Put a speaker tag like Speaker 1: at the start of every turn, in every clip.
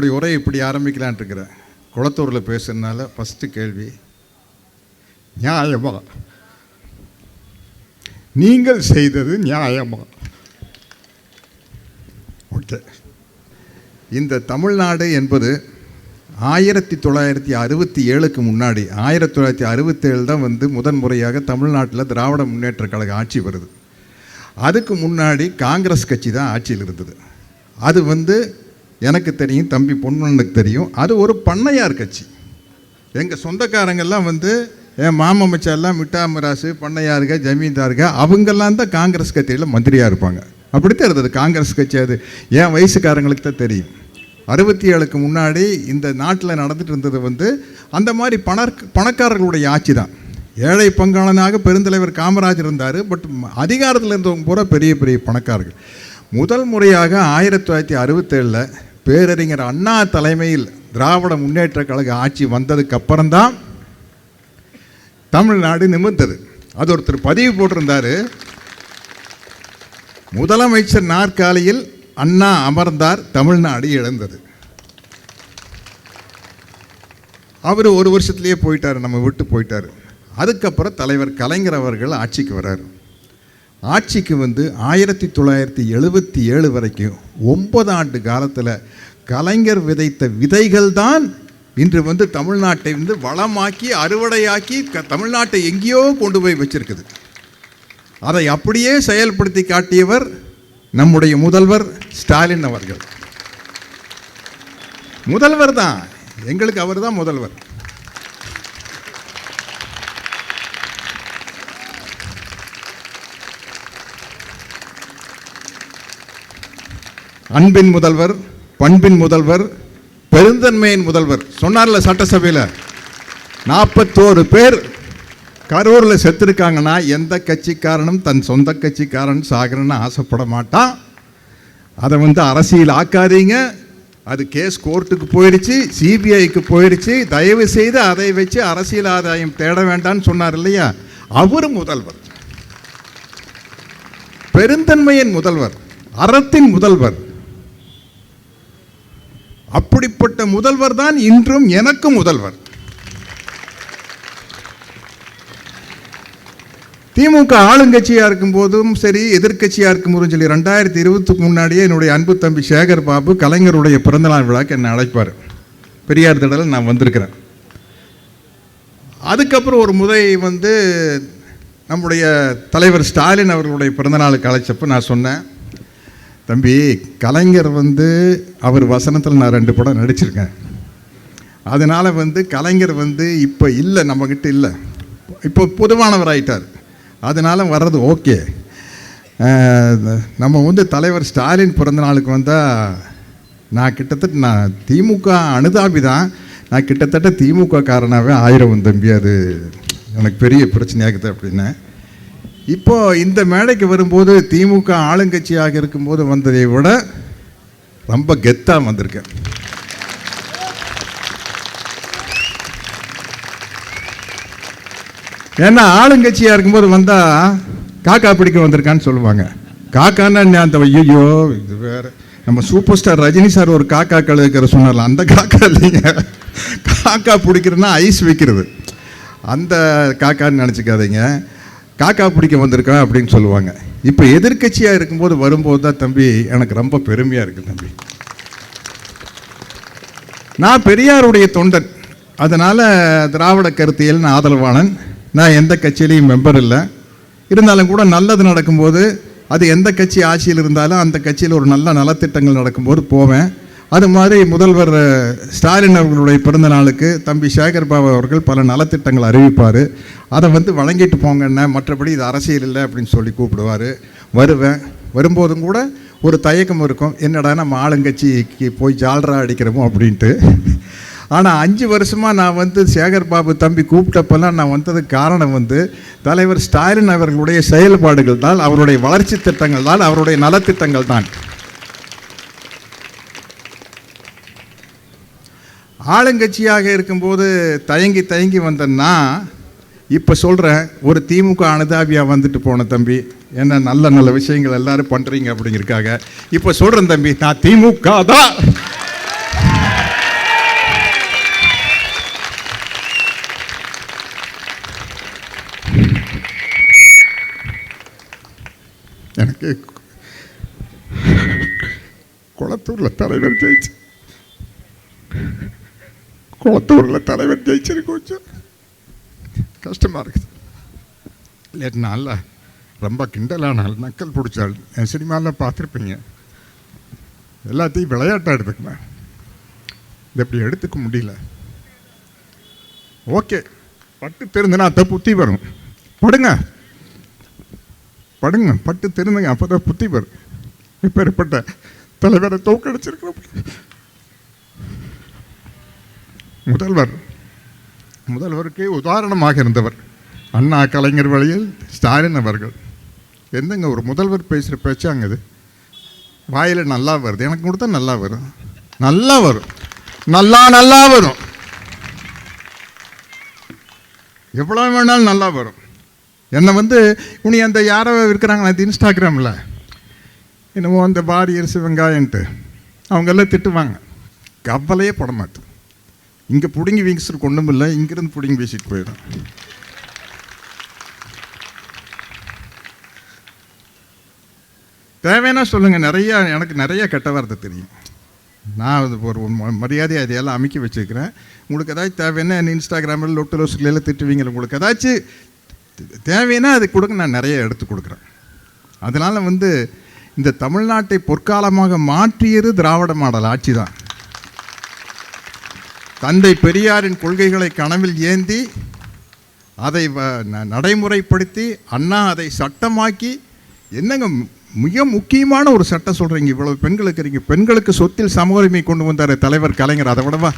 Speaker 1: இப்படி உரை இப்படி ஆரம்பிக்கலான் இருக்கிறேன். குளத்தூரில் பேசுறதுனால ஃபஸ்ட்டு கேள்வி, நியாயமா? நீங்கள் செய்தது நியாயமா? ஓகே. இந்த தமிழ்நாடு என்பது 1967க்கு முன்னாடி 1967 தான் முதன் முறையாக தமிழ்நாட்டில் திராவிட முன்னேற்ற கழக ஆட்சி வருது. அதுக்கு முன்னாடி காங்கிரஸ் கட்சி தான் ஆட்சியில் இருந்தது. அது எனக்கு தெரியும், தம்பி பொன்வண்ணனுக்கு தெரியும். அது ஒரு பண்ணையார் கட்சி. எங்கள் சொந்தக்காரங்கெல்லாம் என் மாமச்செல்லாம் மிட்டாமராசு பண்ணையாருங்க, ஜமீன்தாருங்க, அவங்கெல்லாம் தான் காங்கிரஸ் கட்சியில் மந்திரியாக இருப்பாங்க. அப்படித்தான் இருந்தது காங்கிரஸ் கட்சி. அது என் வயசுக்காரங்களுக்கு தான் தெரியும். 67க்கு முன்னாடி இந்த நாட்டில் நடந்துட்டு இருந்தது அந்த மாதிரி பணக்காரர்களுடைய ஆட்சி தான். ஏழை பங்காளனாக பெருந்தலைவர் காமராஜர் இருந்தார். பட் அதிகாரத்தில் இருந்தவங்க பூரா பெரிய பெரிய பணக்காரர்கள். முதல் முறையாக 1967 பேரறிஞர் அண்ணா தலைமையில் திராவிட முன்னேற்ற கழக ஆட்சி வந்ததுக்கு அப்புறம்தான் தமிழ்நாடு நிமிர்ந்தது. அது ஒருத்தர் பதிவு போட்டிருந்தார், முதலமைச்சர் நாற்காலியில் அண்ணா அமர்ந்தார், தமிழ்நாடு இழந்தது. அவர் ஒரு வருஷத்துலேயே போயிட்டார், நம்ம விட்டு போயிட்டார். அதுக்கப்புறம் தலைவர் கலைஞர் அவர்கள் ஆட்சிக்கு வர்றார். ஆட்சிக்கு 1977 வரைக்கும் 9 ஆண்டு காலத்தில் கலைஞர் விதைத்த விதைகள் தான் இன்று தமிழ்நாட்டை வளமாக்கி அறுவடையாக்கி தமிழ்நாட்டை எங்கேயோ கொண்டு போய் வச்சிருக்குது. அதை அப்படியே செயல்படுத்தி காட்டியவர் நம்முடைய முதல்வர் ஸ்டாலின் அவர்கள். முதல்வர் தான், எங்களுக்கு அவர் தான் முதல்வர். அன்பின் முதல்வர், பண்பின் முதல்வர், பெருந்தன்மையின் முதல்வர் சொன்னார்ல. சட்டசபையில் 41 பேர் கரூரில் செத்துருக்காங்கன்னா எந்த கட்சிக்காரனும் தன் சொந்த கட்சிக்காரன் சாகரன்னு ஆசைப்பட மாட்டான். அதை அரசியல் ஆக்காதீங்க, அது கேஸ் கோர்ட்டுக்கு போயிடுச்சு, சிபிஐக்கு போயிடுச்சு, தயவு செய்து அதை வச்சு அரசியல் ஆதாயம் தேட வேண்டாம்னு சொன்னார் இல்லையா. அவர் முதல்வர், பெருந்தன்மையின் முதல்வர், அறத்தின் முதல்வர். அப்படிப்பட்ட முதல்வர் தான் இன்றும் எனக்கு முதல்வர். திமுக ஆளுங்கட்சியாக இருக்கும் போதும் சரி, எதிர்கட்சியாக இருக்கும் போதும் சொல்லி 2020க்கு முன்னாடியே என்னுடைய அன்பு தம்பி சேகர் பாபு கலைஞருடைய பிறந்தநாள் விழாக்கு என்னை அழைப்பார். பெரியார் திடலில் நான் வந்திருக்கிறேன். அதுக்கப்புறம் ஒரு முறை நம்முடைய தலைவர் ஸ்டாலின் அவர்களுடைய பிறந்தநாளுக்கு அழைச்சப்போ நான் சொன்னேன், தம்பி கலைஞர் அவர் வசனத்தில் நான் 2 படம் நடிச்சிருக்கேன். அதனால் கலைஞர் இப்போ இல்லை, நம்மக்கிட்ட இல்லை, இப்போ பொதுவானவர் ஆகிட்டார். அதனால் வர்றது ஓகே. நம்ம தலைவர் ஸ்டாலின் பிறந்த நாளுக்கு வந்தால் நான் கிட்டத்தட்ட நான் திமுக அனுதாபி தான், நான் கிட்டத்தட்ட திமுக காரனாகவே ஆயிரம் தம்பி, அது எனக்கு பெரிய பிரச்சனையாகுது அப்படின்னு. இப்போ இந்த மேடைக்கு வரும்போது திமுக ஆளுங்கட்சியாக இருக்கும்போது வந்ததை விட ரொம்ப கெத்தாக வந்திருக்கேன். ஏன்னா ஆளுங்கட்சியாக இருக்கும்போது வந்தால் காக்கா பிடிக்க வந்திருக்கான்னு சொல்லுவாங்க. காக்கான்னு அந்த ஐயோ இது வேற, நம்ம சூப்பர் ஸ்டார் ரஜினி சார் ஒரு காக்கா கழுவுக்கிற சொன்னார்ல, அந்த காக்கா இல்லைங்க. காக்கா பிடிக்கிறதுனா ஐஸ் வைக்கிறது, அந்த காக்கான்னு நினச்சிக்காதீங்க. காக்கா பிடிக்க வந்திருக்கேன் அப்படின்னு சொல்லுவாங்க. இப்போ எதிர்கட்சியாக இருக்கும்போது வரும்போது தான் தம்பி எனக்கு ரொம்ப பெருமையாக இருக்குது. தம்பி நான் பெரியாருடைய தொண்டன், அதனால் திராவிட கருத்தியல் நான் ஆதரவாளன். நான் எந்த கட்சியிலையும் மெம்பர் இல்லை. இருந்தாலும் கூட நல்லது நடக்கும்போது, அது எந்த கட்சி ஆட்சியில் இருந்தாலும் அந்த கட்சியில் ஒரு நல்ல நலத்திட்டங்கள் நடக்கும்போது போவேன். அது மாதிரி முதல்வர் ஸ்டாலின் அவர்களுடைய பிறந்த நாளுக்கு தம்பி சேகர் பாபு அவர்கள் பல நலத்திட்டங்கள் அறிவிப்பார். அதை வழங்கிட்டு போங்கண்ணே, மற்றபடி இது அரசியல் இல்லை அப்படின்னு சொல்லி கூப்பிடுவார். வருவேன். வரும்போதும் கூட ஒரு தயக்கம் இருக்கும், என்னடா நம்ம ஆளுங்கட்சிக்கு போய் ஜால்ரா அடிக்கிறோமோ அப்படின்ட்டு. ஆனால் 5 வருஷமாக நான் சேகர் பாபு தம்பி கூப்பிட்டப்பெல்லாம் நான் வந்ததுக்கு காரணம் தலைவர் ஸ்டாலின் அவர்களுடைய செயல்பாடுகள் தான், அவருடைய வளர்ச்சி திட்டங்கள் தான், அவருடைய நலத்திட்டங்கள் தான். ஆளுங்கட்சியாக இருக்கும்போது தயங்கி தயங்கி வந்தேன்னா, இப்போ சொல்கிறேன், ஒரு திமுக அனுதாபியாக வந்துட்டு போன தம்பி, என்ன நல்ல நல்ல விஷயங்கள் எல்லாரும் பண்ணுறீங்க அப்படிங்கிறதுக்காக இப்போ சொல்கிறேன் தம்பி, நான் திமுக தான். குளத்தூரில் தலைவர் ஜெயிச்சு, குளத்தூரில் தலைவர் ஜெயிச்சிரு கொஞ்சம் கஷ்டமாக இருக்குது. இல்லைனால ரொம்ப கிண்டலானால் நக்கல் பிடிச்சாள். என் சினிமாவில் பார்த்துருப்பீங்க. எல்லாத்தையும் விளையாட்டாக எடுத்துக்கினேன். இது எப்படி எடுத்துக்க முடியல. ஓகே, பட்டு தெரிந்துனா அத்தை புத்தி வரும். படுங்க படுங்க, பட்டு தெரிந்துங்க, அப்போ தான் புத்தி வரும். இப்பேற்பட்ட தலைவரை தோக்கடிச்சிருக்கிறோம். முதல்வருக்கு உதாரணமாக இருந்தவர் அண்ணா, கலைஞர் வழியில் ஸ்டாலின் அவர்கள். என்னங்க ஒரு முதல்வர் பேசுகிற பேச்சாங்க இது? வாயில் நல்லா வருது, எனக்கு கொடுத்தா நல்லா வரும், நல்லா வரும், நல்லா வரும், எவ்வளோ வேணாலும் நல்லா வரும். என்னை உனி அந்த யாரோ இருக்கிறாங்களா அந்த இன்ஸ்டாகிராமில், என்னமோ அந்த வாரியர்ஸ் வெங்காயன்ட்டு அவங்கெல்லாம் திட்டுவாங்க. கவலையே பட மாட்டேன். இங்கே பிடுங்கி வீசிட்டு ஒன்றும் இல்லை, இங்கேருந்து பிடுங்கி வீசிட்டு போயிடும். தேவைன்னா சொல்லுங்கள். எனக்கு நிறைய கெட்ட வார்த்தை தெரியும். நான் ஒரு மரியாதையை அதையெல்லாம் அமைக்கி வச்சுருக்கிறேன். உங்களுக்கு ஏதாச்சும் தேவைன்னா இன்ஸ்டாகிராமில் லொட்டு லோசுகளெல்லாம் திட்டுவீங்க. உங்களுக்கு ஏதாச்சும் தேவைன்னா அது கொடுங்க, நான் நிறைய எடுத்து கொடுக்குறேன். அதனால் இந்த தமிழ்நாட்டை பொற்காலமாக மாற்றியது திராவிட மாடல் ஆட்சி தான். தந்தை பெரியாரின் கொள்கைகளை கனவில் ஏந்தி அதை நடைமுறைப்படுத்தி அண்ணா அதை சட்டமாக்கி, என்னங்க மிக முக்கியமான ஒரு சட்டம் சொல்கிறீங்க, இவ்வளவு பெண்களுக்கு இருக்கீங்க, பெண்களுக்கு சொத்தில் சம உரிமை கொண்டு வந்தார் தலைவர் கலைஞர். அதை விடவா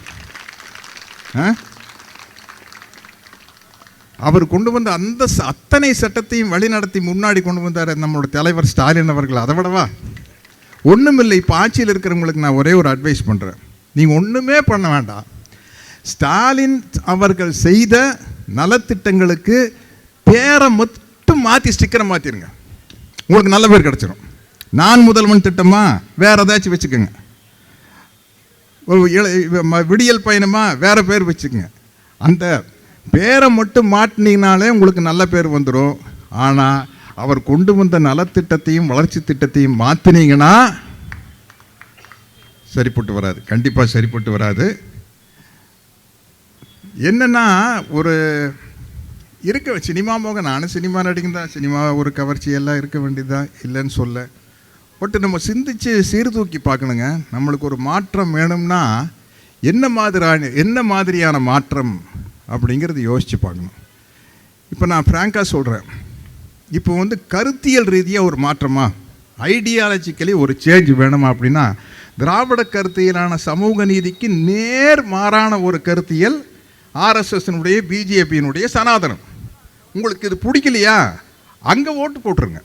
Speaker 1: அவர் கொண்டு வந்த அந்த அத்தனை சட்டத்தையும் வழிநடத்தி முன்னாடி கொண்டு வந்தார் நம்மளோட தலைவர் ஸ்டாலின் அவர்கள். அதை விடவா ஒன்றுமில்லை. இப்போ ஆட்சியில் இருக்கிறவங்களுக்கு நான் ஒரே ஒரு அட்வைஸ் பண்ணுறேன். நீங்கள் ஒன்றுமே பண்ண வேண்டாம். ஸ்டாலின் அவர்கள் செய்த நலத்திட்டங்களுக்கு பேரை மட்டும் மாற்றி ஸ்டிக்கரை மாற்றிடுங்க, உங்களுக்கு நல்ல பேர் கிடச்சிடும். நான் முதல்வன் திட்டமா வேற ஏதாச்சும் வச்சுக்கோங்க, விடியல் பயணமா வேற பேர் வச்சுக்கோங்க. அந்த பேரை மட்டும் மாட்டினீங்கனாலே உங்களுக்கு நல்ல பேர் வந்துடும். ஆனால் அவர் கொண்டு வந்த நலத்திட்டத்தையும் வளர்ச்சி திட்டத்தையும் மாற்றினீங்கன்னா சரிப்பட்டு வராது, கண்டிப்பாக சரிப்பட்டு வராது. என்னன்னா ஒரு சினிமா மோகம், நானும் சினிமா நடிகன் தான், சினிமா ஒரு கவர்ச்சி எல்லாம் இருக்க வேண்டியதுதான், இல்லைன்னு சொல்ல. பட் நம்ம சிந்திச்சு சீர்தூக்கி பார்க்கணுங்க. நம்மளுக்கு ஒரு மாற்றம் வேணும்னா என்ன மாதிரியான மாற்றம் அப்படிங்கிறது யோசித்து பார்க்கணும். இப்போ நான் ஃப்ராங்காக சொல்கிறேன், இப்போ கருத்தியல் ரீதியாக ஒரு மாற்றமா, ஐடியாலஜிக்கலி ஒரு சேஞ்ச் வேணுமா அப்படின்னா, திராவிட கருத்தியலான சமூக நீதிக்கு நேர் மாறான ஒரு கருத்தியல் ஆர்எஸ்எஸ்னுடைய பிஜேபியினுடைய சனாதனம். உங்களுக்கு இது பிடிக்கலையா, அங்கே ஓட்டு போட்டுருங்க.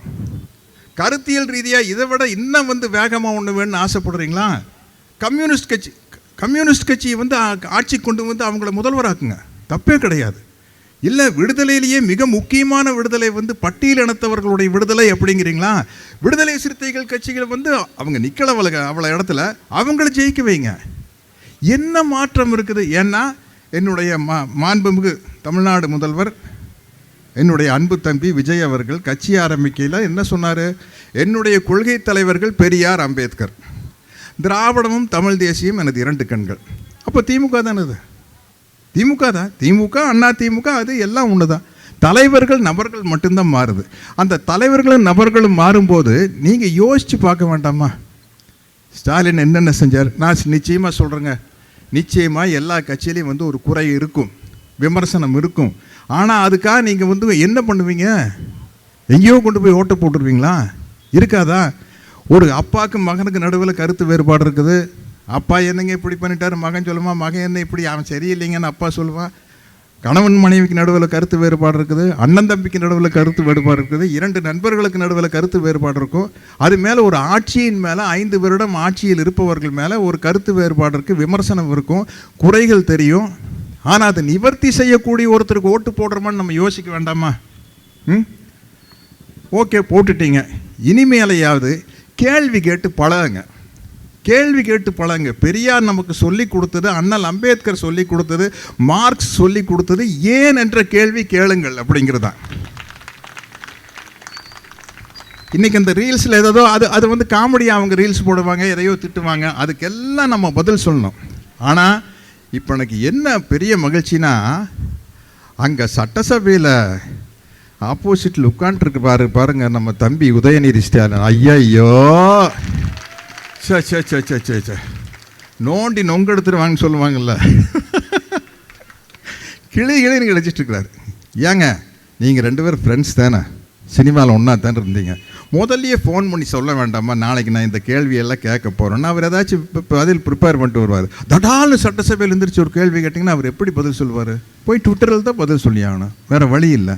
Speaker 1: கருத்தியல் ரீதியாக இதை விட இன்னும் வேகமாக ஒன்று வேணும்னு ஆசைப்படுறீங்களா, கம்யூனிஸ்ட் கட்சியை ஆட்சி கொண்டு அவங்கள முதல்வராக்குங்க, தப்பே கிடையாது. இல்லை விடுதலையிலேயே மிக முக்கியமான விடுதலை பட்டியலினத்தவர்களுடைய விடுதலை அப்படிங்கிறீங்களா, விடுதலை சிறுத்தைகள் கட்சிகள் அவங்க நிற்கல அவ்வளோ இடத்துல அவங்கள ஜெயிக்க வைங்க. என்ன மாற்றம் இருக்குது? ஏன்னா என்னுடைய மாண்புமிகு தமிழ்நாடு முதல்வர் என்னுடைய அன்பு தம்பி விஜய் அவர்கள் கட்சி ஆரம்பிக்கையில் என்ன சொன்னார்? என்னுடைய கொள்கை தலைவர்கள் பெரியார், அம்பேத்கர், திராவிடமும் தமிழ் தேசியம் எனது இரண்டு கண்கள். அப்போ திமுக தானே அது? திமுக தான். திமுக அண்ணா திமுக அது எல்லாம் ஒன்று தான். தலைவர்கள் நபர்கள் மட்டும்தான் மாறுது. அந்த தலைவர்களும் நபர்களும் மாறும்போது நீங்கள் யோசித்து பார்க்க வேண்டாமா, ஸ்டாலின் என்னென்ன செஞ்சார்? நான் நிச்சயமாக சொல்கிறேங்க, நிச்சயமாக எல்லா கட்சியிலையும் ஒரு குறை இருக்கும், விமர்சனம் இருக்கும். ஆனால் அதுக்காக நீங்கள் என்ன பண்ணுவீங்க? எங்கேயோ கொண்டு போய் ஓட்ட போட்டுருவீங்களா? இருக்காதா? ஒரு அப்பாவுக்கு மகனுக்கு நடுவில் கருத்து வேறுபாடு இருக்குது. அப்பா என்னங்க இப்படி பண்ணிட்டார், மகன் சொல்லுவான், மகன் என்ன இப்படி, அவன் சரியில்லைங்கன்னு அப்பா சொல்லுவான். கணவன் மனைவிக்கு நடுவில் கருத்து வேறுபாடு இருக்குது, அண்ணன் தம்பிக்கு நடுவில் கருத்து வேறுபாடு இருக்குது, இரண்டு நண்பர்களுக்கு நடுவில் கருத்து வேறுபாடு இருக்கும். அது மேலே ஒரு ஆட்சியின் மேலே 5 வருடம் ஆட்சியில் இருப்பவர்கள் மேலே ஒரு கருத்து வேறுபாடு இருக்குது, விமர்சனம் இருக்கும், குறைகள் தெரியும். ஆனால் அதை நிவர்த்தி செய்யக்கூடிய ஒருத்தருக்கு ஓட்டு போடுறோமான்னு நம்ம யோசிக்க வேண்டாமா? ஓகே, போட்டுட்டீங்க. இனிமேலையாவது கேள்வி கேட்டு பழகுங்க, கேள்வி கேட்டு பழங்க. பெரியார் நமக்கு சொல்லி கொடுத்தது, அண்ணல் அம்பேத்கர் சொல்லி கொடுத்தது, மார்க்ஸ் சொல்லி கொடுத்தது, ஏன் என்ற கேள்வி கேளுங்கள் அப்படிங்கிறதான். இன்றைக்கி இந்த ரீல்ஸில் ஏதோ அது வந்து காமெடியாக அவங்க ரீல்ஸ் போடுவாங்க, எதையோ திட்டுவாங்க, அதுக்கெல்லாம் நம்ம பதில் சொல்லணும். ஆனால் இப்போ எனக்கு என்ன பெரிய மகிழ்ச்சினா, அங்கே சட்டசபையில் ஆப்போசிட்டில் உட்காண்ட்ருக்கு பாருங்க நம்ம தம்பி உதயநிதி ஸ்டாலின். ஐயோ சே சே சே சே சே சே நோண்டி நொங்க எடுத்துருவாங்கன்னு சொல்லுவாங்கள்ல, கிளின்னு கிடச்சிட்டு இருக்கிறாரு. ஏங்க நீங்கள் 2 பேரும் ஃப்ரெண்ட்ஸ் தானே, சினிமாவில் ஒன்றா தானே இருந்தீங்க, முதல்லையே ஃபோன் பண்ணி சொல்ல வேண்டாமா, நாளைக்கு நான் இந்த கேள்வியெல்லாம் கேட்க போகிறேன்னா அவர் ஏதாச்சும் பதில் ப்ரிப்பேர் பண்ணிட்டு வருவார். தடால்னு சட்டசபையில் இருந்துருச்சு ஒரு கேள்வி கேட்டிங்கன்னா அவர் எப்படி பதில் சொல்லுவார்? போய் ட்விட்டரில் தான் பதில் சொல்லி ஆகணும், வேறு வழி இல்லை.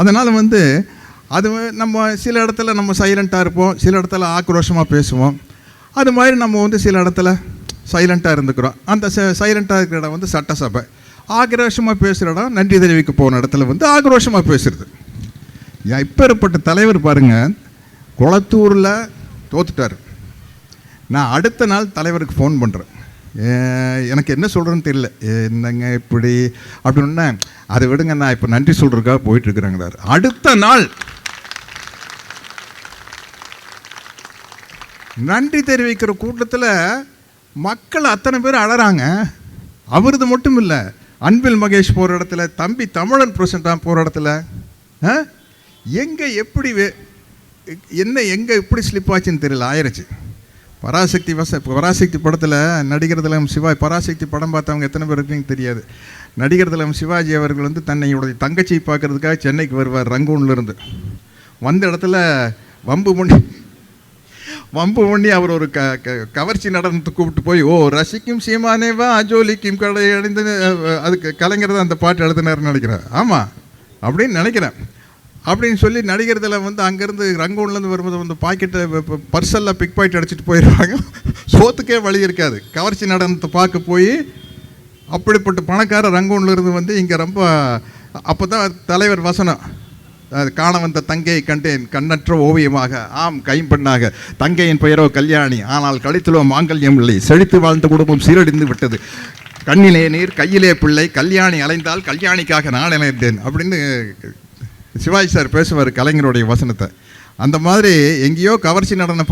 Speaker 1: அதனால் வந்து அது நம்ம சில இடத்துல நம்ம சைலண்ட்டாக இருப்போம், சில இடத்துல ஆக்ரோஷமாக பேசுவோம். அது மாதிரி நம்ம வந்து சில இடத்துல சைலண்ட்டாக இருந்துக்கிறோம். அந்த சைலண்ட்டாக இருக்கிற இடம் வந்து சட்டசபை. ஆக்ரோஷமாக பேசுகிற இடம் நன்றி தெரிவிக்க போன இடத்துல வந்து ஆக்ரோஷமாக பேசுகிறது. இப்பேற்பட்ட தலைவர் பாருங்கள், குளத்தூரில் தோத்துட்டார். நான் அடுத்த நாள் தலைவருக்கு ஃபோன் பண்ணுறேன், எனக்கு என்ன சொல்கிறேன்னு தெரியல, என்னங்க இப்படி அப்படின்னா, அதை விடுங்க நான் இப்போ நன்றி சொல்கிறதுக்காக போயிட்டுருக்குறேங்கிறார். அடுத்த நாள் நன்றி தெரிவிக்கிற கூட்டத்தில் மக்கள் அத்தனை பேர் அழறாங்க. அவரது மட்டும் இல்லை, அன்பில் மகேஷ் போகிற இடத்துல, தம்பி தமிழன் பிரசண்டாக போகிற இடத்துல, எங்கே எப்படி எங்கே எப்படி ஸ்லிப் ஆச்சுன்னு தெரியல, ஆயிடுச்சு. பராசக்தி படத்தில் நடிகர் திலகம் சிவாஜி, பராசக்தி படம் பார்த்தவங்க எத்தனை பேர் இருக்குன்னு தெரியாது. நடிகர் திலகம் சிவாஜி அவர்கள் வந்து தன்னையுடைய தங்கச்சி பார்க்கறதுக்காக சென்னைக்கு வருவார் ரங்கூன்லேருந்து. வந்த இடத்துல வம்பு பண்ணி அவர் ஒரு கவர்ச்சி நடனத்துக்கு கூப்பிட்டு போய், ஓ ரசிக்கும் சீமானேவா அஜோலிக்கும் கடை அடைந்து, அதுக்கு கலைஞர் தான் அந்த பாட்டு எழுதினார்னு நினைக்கிறேன். ஆமாம் அப்படின்னு நினைக்கிறேன். அப்படின்னு சொல்லி நடிகர்தில் வந்து அங்கேருந்து ரங்கூன்லேருந்து வரும்போது வந்து பாக்கெட்டை பர்செல்லாம் பிக் பாக்கெட் அடிச்சுட்டு போயிடுவாங்க. சோத்துக்கே வழி இருக்காது. கவர்ச்சி நடனத்தை பார்க்க போய் அப்படிப்பட்ட பணக்கார ரங்கூன்லேருந்து வந்து இங்கே ரொம்ப, அப்போ தான் தலைவர் வசனம், காண வந்த தங்கையை கண்டேன் கண்ணற்ற ஓவியமாக, ஆம் கைம்பெண்ணாக, தங்கையின் பெயரோ கல்யாணி, ஆனால் கழுத்திலோ மாங்கல்யம் இல்லை, செழித்து வாழ்ந்த குடும்பம் சீரடிந்து விட்டது, கண்ணிலே நீர் கையிலே பிள்ளை, கல்யாணி அலைந்தால் கல்யாணிக்காக நான் இணைந்தேன் அப்படின்னு சிவாஜி சார் பேசுவார் கலைஞருடைய வசனத்தை. அந்த மாதிரி எங்கேயோ கவர்ச்சி நடனம்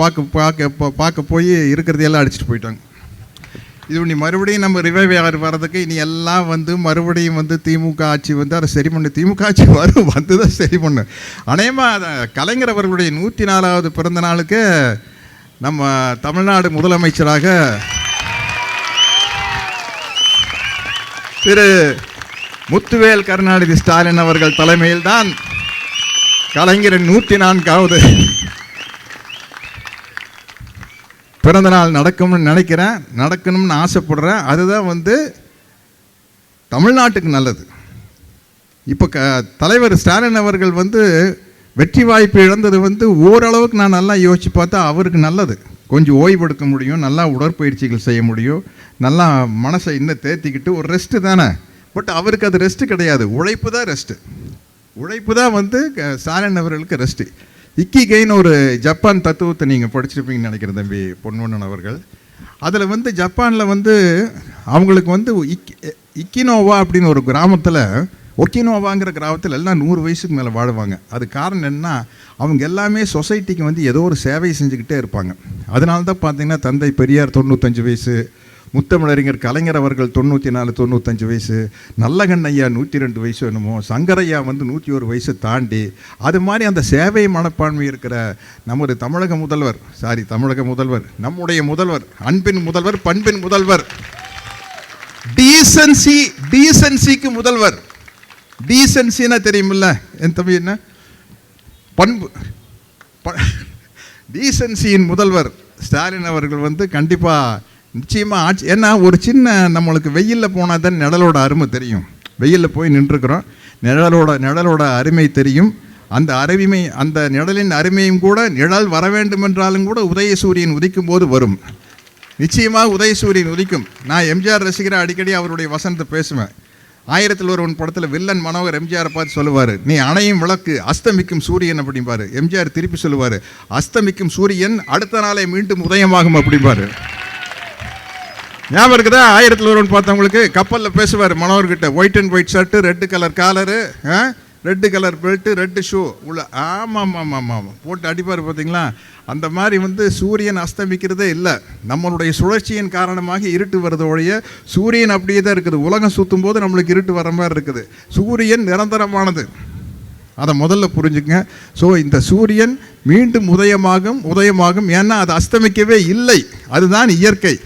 Speaker 1: பார்க்க போய் இருக்கிறதையெல்லாம் அடிச்சுட்டு போயிட்டாங்க. இது நீ மறுபடியும் நம்ம ரிவைவ் வர்றதுக்கு இனி எல்லாம் வந்து மறுபடியும் வந்து திமுக ஆட்சி வந்து அதை சரி பண்ணு, திமுக ஆட்சி வரும் வந்து தான் சரி பண்ணு. அநேகமாக கலைஞர் அவர்களுடைய 104வது பிறந்த நாளுக்கு நம்ம தமிழ்நாடு முதலமைச்சராக திரு முத்துவேல் கருணாநிதி ஸ்டாலின் அவர்கள் தலைமையில்தான் கலைஞரின் 104வது பிறந்தநாள் நடக்கும்னு நினைக்கிறேன், நடக்கணும்னு ஆசைப்படுறேன். அதுதான் வந்து தமிழ்நாட்டுக்கு நல்லது. இப்போ தலைவர் ஸ்டாலின் அவர்கள் வந்து வெற்றி வாய்ப்பு இழந்தது வந்து ஓரளவுக்கு நான் நல்லா யோசித்து பார்த்தா அவருக்கு நல்லது. கொஞ்சம் ஓய்வெடுக்க முடியும், நல்லா உடற்பயிற்சிகள் செய்ய முடியும், நல்லா மனசை இன்னும் தேர்த்திக்கிட்டு ஒரு ரெஸ்ட்டு தானே. பட் அவருக்கு அது ரெஸ்ட்டு கிடையாது, உழைப்பு தான் ரெஸ்ட்டு. உழைப்பு தான் வந்து ஸ்டாலின் அவர்களுக்கு ரெஸ்ட்டு. இக்கிகைன்னு ஒரு ஜப்பான் தத்துவத்தை நீங்கள் படிச்சிருப்பீங்கன்னு நினைக்கிறேன் தம்பி பொன்வண்ணன் அவர்கள். அதில் வந்து ஜப்பானில் வந்து அவங்களுக்கு வந்து இக்கினோவா அப்படின்னு ஒரு கிராமத்தில், ஒக்கினோவாங்கிற கிராமத்தில் எல்லாம் 100 வயசுக்கு மேலே வாழுவாங்க. அது காரணம் என்னன்னா, அவங்க எல்லாமே சொசைட்டிக்கு வந்து ஏதோ ஒரு சேவை செஞ்சுக்கிட்டே இருப்பாங்க. அதனால தான் பார்த்தீங்கன்னா தந்தை பெரியார் 95 வயசு, முத்தமிழறிஞர் கலைஞர் அவர்கள் 94, 95 வயசு, நல்லகண்ண ஐயா 102 வயசு என்னமோ, சங்கரையா வந்து 101 வயசு தாண்டி, அது மாதிரி அந்த சேவை மனப்பான்மை இருக்கிற நமது தமிழக முதல்வர், நம்முடைய முதல்வர், அன்பின் முதல்வர், பண்பின் முதல்வர், டீசன்சிக்கு முதல்வர். டீசன்சின்னா தெரியுமில்ல என் தம்பி, என்ன பண்பு, டீசன்சியின் முதல்வர் ஸ்டாலின் அவர்கள் வந்து கண்டிப்பாக நிச்சயமாக ஆட்சி. ஏன்னா ஒரு சின்ன நம்மளுக்கு வெயிலில் போனால் தான் நிழலோட அருமை தெரியும். வெயிலில் போய் நின்றுக்கிறோம், நிழலோட அருமை தெரியும். அந்த நிழலின் அருமையும் கூட, நிழல் வர வேண்டும் என்றாலும் கூட உதயசூரியன் உதிக்கும் போது வரும். நிச்சயமாக உதயசூரியன் உதிக்கும். நான் எம்ஜிஆர் ரசிகரை அடிக்கடி அவருடைய வசனத்தை பேசுவேன். 1001 படத்தில் வில்லன் மனோகர் எம்ஜிஆரை பார்த்து சொல்லுவார், நீ அணையும் விளக்கு அஸ்தமிக்கும் சூரியன் அப்படிம்பாரு. எம்ஜிஆர் திருப்பி சொல்லுவார், அஸ்தமிக்கும் சூரியன் அடுத்த நாளே மீண்டும் உதயமாகும் அப்படிம்பாரு. ஞாபகம் இருக்குதா? 1001 பார்த்தவங்களுக்கு கப்பலில் பேசுவார் மனோகர்கிட்ட, white and white shirt, red colour collar, red colour belt, red shoe உள்ள, ஆமாம் ஆமாம் ஆமாம் ஆமாம் போட்டு அடிப்பார் பார்த்தீங்களா? அந்த மாதிரி வந்து சூரியன் அஸ்தமிக்கிறதே இல்லை. நம்மளுடைய சுழற்சியின் காரணமாக இருட்டு வருது ஒழிய சூரியன் அப்படியே தான் இருக்குது. உலகம் சுற்றும் போது நம்மளுக்கு இருட்டு வர மாதிரி இருக்குது. சூரியன் நிரந்தரமானது, அதை முதல்ல புரிஞ்சுக்கங்க. ஸோ இந்த சூரியன் மீண்டும் உதயமாகும். ஏன்னா அது அஸ்தமிக்கவே இல்லை, அதுதான் இயற்கை.